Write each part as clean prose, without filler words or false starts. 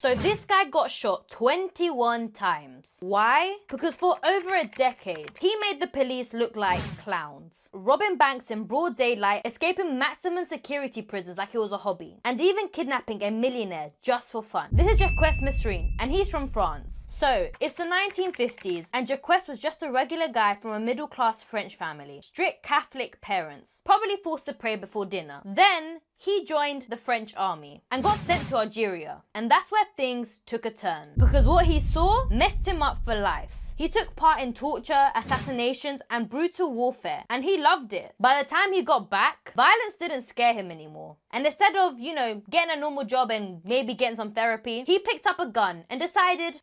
So this guy got shot 21 times. Why? Because for over a decade, he made the police look like clowns, robbing banks in broad daylight, escaping maximum security prisons like it was a hobby, and even kidnapping a millionaire just for fun. This is Jacques Mesrine, and he's from France. So it's the 1950s, and Jacques was just a regular guy from a middle-class French family, strict Catholic parents, probably forced to pray before dinner. Then he joined the French army and got sent to Algeria. And that's where things took a turn, because what he saw messed him up for life. He took part in torture, assassinations, and brutal warfare, and he loved it. By the time he got back, violence didn't scare him anymore. And instead of, getting a normal job and maybe getting some therapy, he picked up a gun and decided,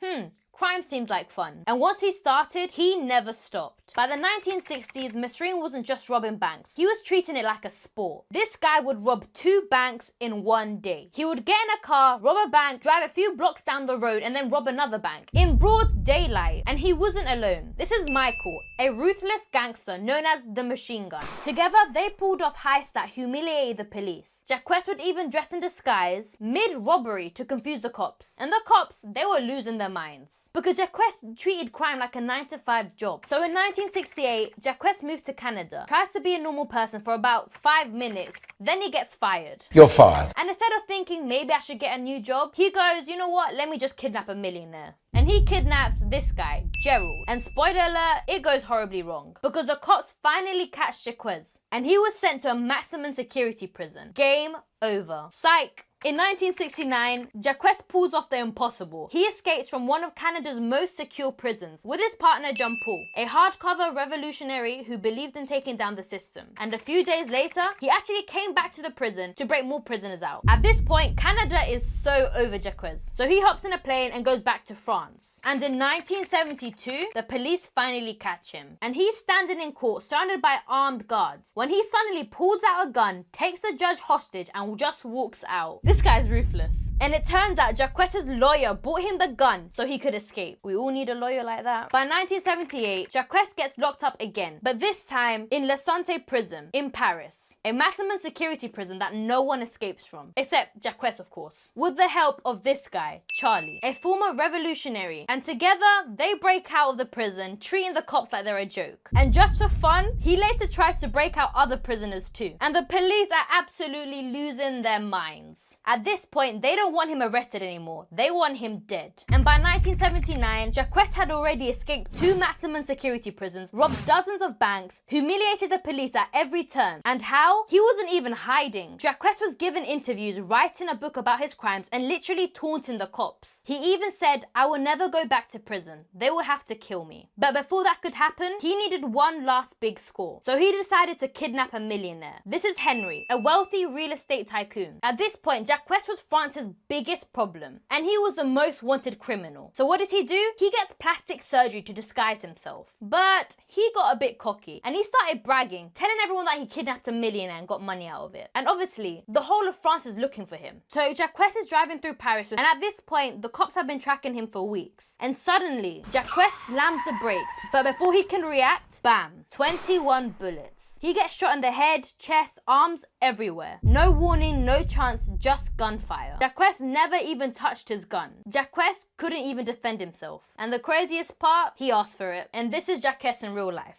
crime seems like fun. And once he started, he never stopped. By the 1960s, Mesrine wasn't just robbing banks. He was treating it like a sport. This guy would rob 2 banks in one day. He would get in a car, rob a bank, drive a few blocks down the road, and then rob another bank in broad daylight. And he wasn't alone. This is Michael, a ruthless gangster known as the Machine Gun. Together, they pulled off heists that humiliated the police. Jacques would even dress in disguise mid-robbery to confuse the cops. And the cops, they were losing their minds, because Jacques treated crime like a 9-to-5 job. So in 1968, Jacques moves to Canada, tries to be a normal person for about 5 minutes, then he gets fired. You're fired. And instead of thinking maybe I should get a new job, he goes, you know what, let me just kidnap a millionaire. And he kidnaps this guy, Gerald. And spoiler alert, it goes horribly wrong, because the cops finally catch Jacques, and he was sent to a maximum security prison. Game over. Psych. In 1969, Jacques pulls off the impossible. He escapes from one of Canada's most secure prisons with his partner Jean-Paul, a hardcover revolutionary who believed in taking down the system. And a few days later, he actually came back to the prison to break more prisoners out. At this point, Canada is so over Jacques, so he hops in a plane and goes back to France. And in 1972, the police finally catch him. And he's standing in court surrounded by armed guards when he suddenly pulls out a gun, takes the judge hostage, and just walks out. This guy's ruthless. And it turns out Jacques' lawyer bought him the gun so he could escape. We all need a lawyer like that. By 1978, Jacques gets locked up again, but this time in La Santé prison in Paris, a maximum security prison that no one escapes from, except Jacques, of course, with the help of this guy, Charlie, a former revolutionary. And together, they break out of the prison, treating the cops like they're a joke. And just for fun, he later tries to break out other prisoners too. And the police are absolutely losing their minds. At this point, they don't want him arrested anymore. They want him dead. And by 1979, Jacques had already escaped 2 maximum security prisons, robbed dozens of banks, humiliated the police at every turn. And how? He wasn't even hiding. Jacques was given interviews, writing a book about his crimes, and literally taunting the cops. He even said, "I will never go back to prison. They will have to kill me." But before that could happen, he needed one last big score. So he decided to kidnap a millionaire. This is Henry, a wealthy real estate tycoon. At this point, Jacques was France's biggest problem, and he was the most wanted criminal. So what did he do? He gets plastic surgery to disguise himself. But he got a bit cocky, and he started bragging, telling everyone that he kidnapped a millionaire and got money out of it. And obviously, the whole of France is looking for him. So Jacques is driving through Paris, and at this point, the cops have been tracking him for weeks. And suddenly, Jacques slams the brakes, but before he can react, bam, 21 bullets. He gets shot in the head, chest, arms, everywhere. No warning, no chance, just gunfire. Jacques never even touched his gun. Jacques couldn't even defend himself. And the craziest part, he asked for it. And this is Jacques in real life.